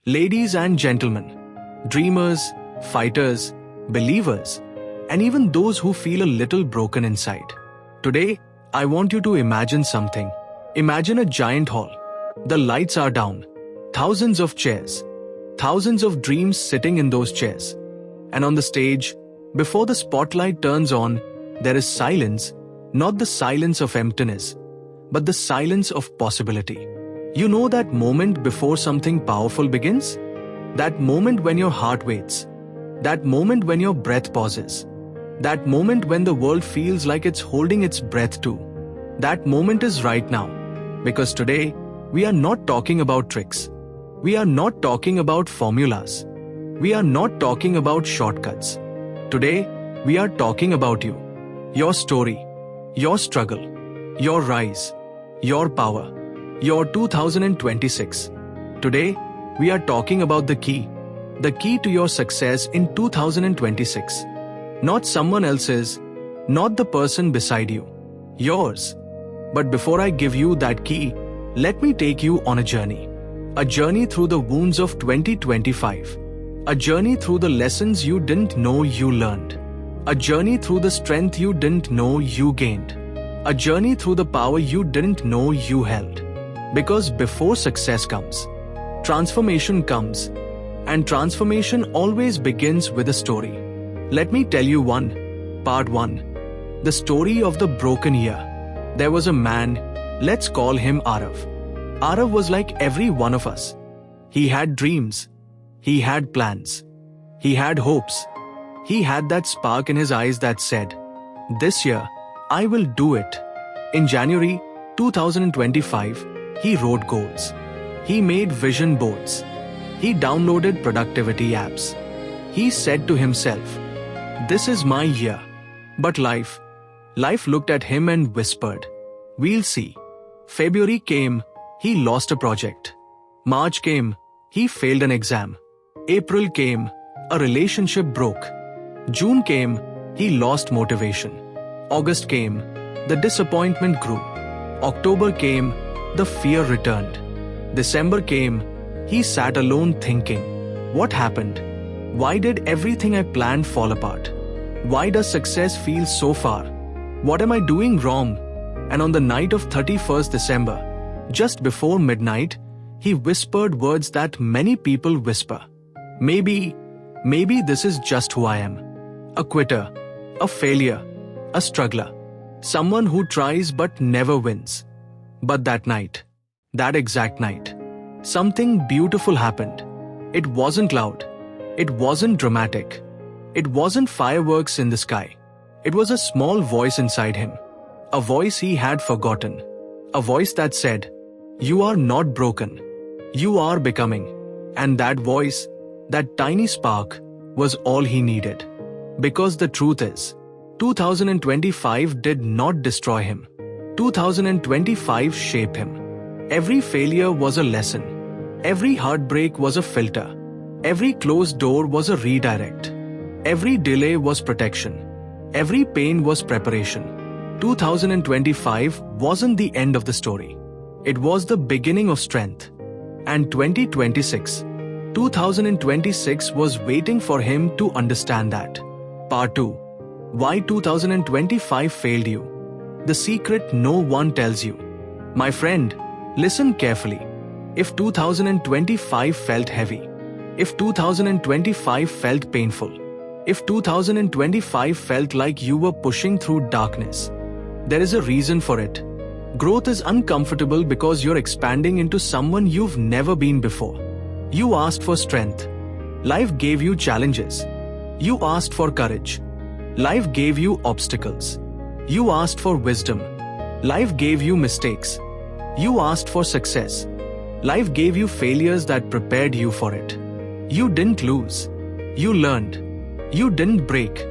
Ladies and gentlemen, dreamers, fighters, believers, and even those who feel a little broken inside. Today, I want you to imagine something. Imagine a giant hall. The lights are down. Thousands of chairs. Thousands of dreams sitting in those chairs. And on the stage, before the spotlight turns on, there is silence, not the silence of emptiness, but the silence of possibility. You know that moment before something powerful begins? That moment when your heart waits. That moment when your breath pauses. That moment when the world feels like it's holding its breath too. That moment is right now. Because today, we are not talking about tricks. We are not talking about formulas. We are not talking about shortcuts. Today, we are talking about you. Your story. Your struggle. Your rise. Your power. Your 2026. Today, we are talking about the key. The key to your success in 2026. Not someone else's, not the person beside you. Yours. But before I give you that key, let me take you on a journey. A journey through the wounds of 2025. A journey through the lessons you didn't know you learned. A journey through the strength you didn't know you gained. A journey through the power you didn't know you held. Because before success comes, transformation comes. And transformation always begins with a story. Let me tell you one. Part 1. The story of the broken year. There was a man, let's call him Arav. Arav was like every one of us. He had dreams. He had plans. He had hopes. He had that spark in his eyes that said, "This year, I will do it." In January 2025, he wrote goals. He made vision boards. He downloaded productivity apps. He said to himself, "This is my year." But life looked at him and whispered, "We'll see." February came, he lost a project. March came, he failed an exam. April came, a relationship broke. June came, he lost motivation. August came, the disappointment grew. October came, the fear returned. December came, he sat alone thinking, what happened? Why did everything I planned fall apart? Why does success feel so far? What am I doing wrong? And on the night of 31st December, just before midnight, he whispered words that many people whisper. Maybe this is just who I am. A quitter, a failure, a struggler, someone who tries but never wins. But that night, that exact night, something beautiful happened. It wasn't loud. It wasn't dramatic. It wasn't fireworks in the sky. It was a small voice inside him. A voice he had forgotten. A voice that said, "You are not broken. You are becoming." And that voice, that tiny spark, was all he needed. Because the truth is, 2025 did not destroy him. 2025 shaped him. Every failure was a lesson. Every heartbreak was a filter. Every closed door was a redirect. Every delay was protection. Every pain was preparation. 2025 wasn't the end of the story. It was the beginning of strength. And 2026 was waiting for him to understand that. Part 2. Why 2025 failed you. The secret no one tells you. My friend, listen carefully. If 2025 felt heavy, if 2025 felt painful, if 2025 felt like you were pushing through darkness, there is a reason for it. Growth is uncomfortable because you're expanding into someone you've never been before. You asked for strength. Life gave you challenges. You asked for courage. Life gave you obstacles. You asked for wisdom. Life gave you mistakes. You asked for success. Life gave you failures that prepared you for it. You didn't lose. You learned. You didn't break.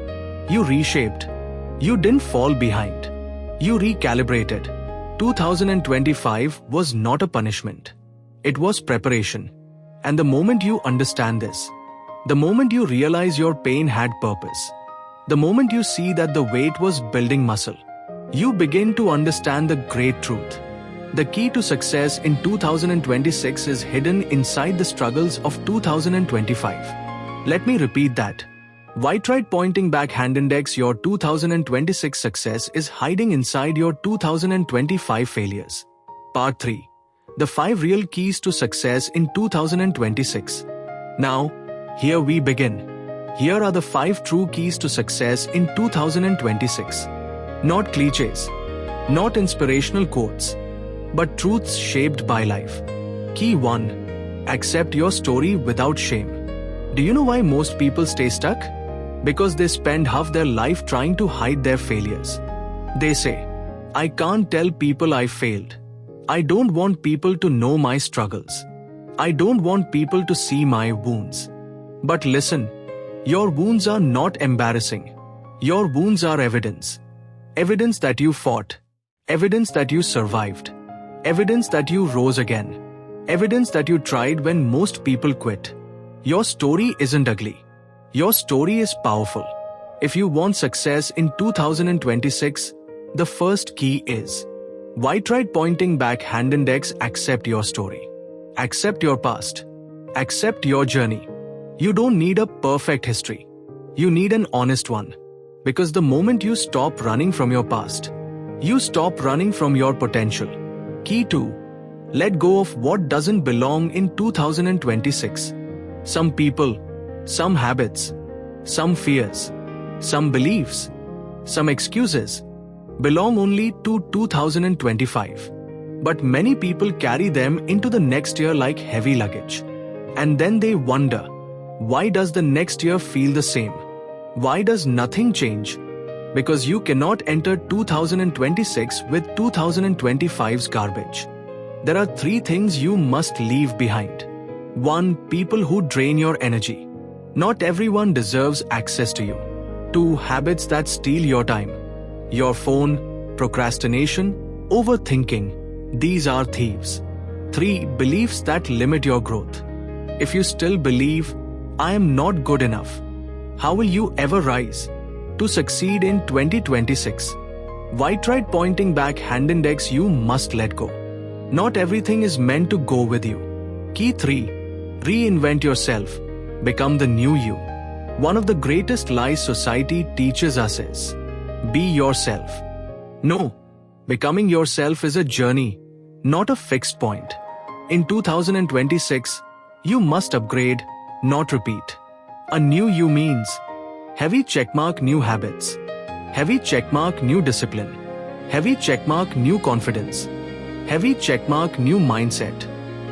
You reshaped. You didn't fall behind. You recalibrated. 2025 was not a punishment. It was preparation. And the moment you understand this, the moment you realize your pain had purpose, the moment you see that the weight was building muscle, you begin to understand the great truth. The key to success in 2026 is hidden inside the struggles of 2025. Let me repeat that. Why tried pointing back hand index your 2026 success is hiding inside your 2025 failures. Part 3. The 5 real keys to success in 2026. Now, here we begin. Here are the 5 true keys to success in 2026. Not cliches, not inspirational quotes, but truths shaped by life. Key 1. Accept your story without shame. Do you know why most people stay stuck? Because they spend half their life trying to hide their failures. They say, I can't tell people I failed. I don't want people to know my struggles. I don't want people to see my wounds. But listen, your wounds are not embarrassing. Your wounds are evidence. Evidence that you fought. Evidence that you survived. Evidence that you rose again. Evidence that you tried when most people quit. Your story isn't ugly. Your story is powerful. If you want success in 2026, the first key is: why tried pointing back hand index? Accept your story. Accept your past. Accept your journey. You don't need a perfect history. You need an honest one. Because the moment you stop running from your past, you stop running from your potential. Key 2. Let go of what doesn't belong in 2026. Some people, some habits, some fears, some beliefs, some excuses belong only to 2025. But many people carry them into the next year like heavy luggage. And then they wonder, why does the next year feel the same? Why does nothing change? Because you cannot enter 2026 with 2025's garbage. There are 3 things you must leave behind. 1. People who drain your energy. Not everyone deserves access to you. 2. Habits that steal your time. Your phone, procrastination, overthinking. These are thieves. 3. Beliefs that limit your growth. If you still believe, I am not good enough, how will you ever rise? To succeed in 2026, why tried pointing back hand index? You must let go. Not everything is meant to go with you. Key 3. Reinvent yourself. Become the new you. One of the greatest lies society teaches us is, be yourself. No, becoming yourself is a journey, not a fixed point. In 2026, you must upgrade, not repeat. A new you means heavy checkmark new habits, heavy checkmark new discipline, heavy checkmark new confidence, heavy checkmark new mindset,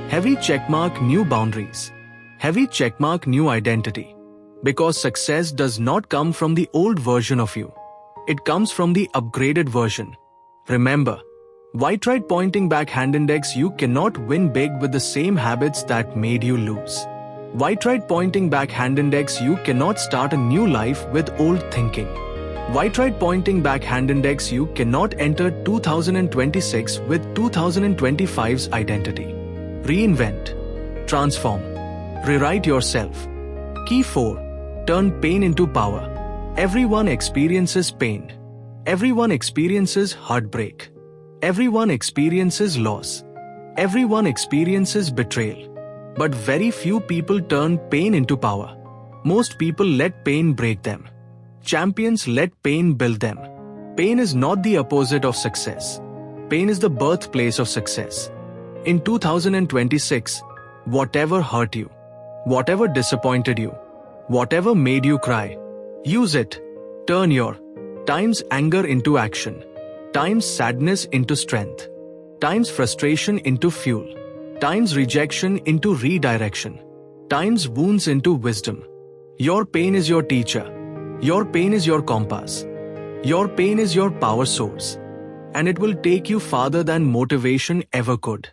heavy checkmark new boundaries, heavy checkmark new identity. Because success does not come from the old version of you. It comes from the upgraded version. Remember, why tried pointing back hand index? You cannot win big with the same habits that made you lose. Why tried pointing back hand index? You cannot start a new life with old thinking. Why tried pointing back hand index? You cannot enter 2026 with 2025's identity. Reinvent, transform, rewrite yourself. Key 4. Turn pain into power. Everyone experiences pain. Everyone experiences heartbreak. Everyone experiences loss. Everyone experiences betrayal. But very few people turn pain into power. Most people let pain break them. Champions let pain build them. Pain is not the opposite of success. Pain is the birthplace of success. In 2026, whatever hurt you, whatever disappointed you, whatever made you cry, use it. Turn your times anger into action, times sadness into strength, times frustration into fuel, times rejection into redirection, times wounds into wisdom. Your pain is your teacher. Your pain is your compass. Your pain is your power source. And it will take you farther than motivation ever could.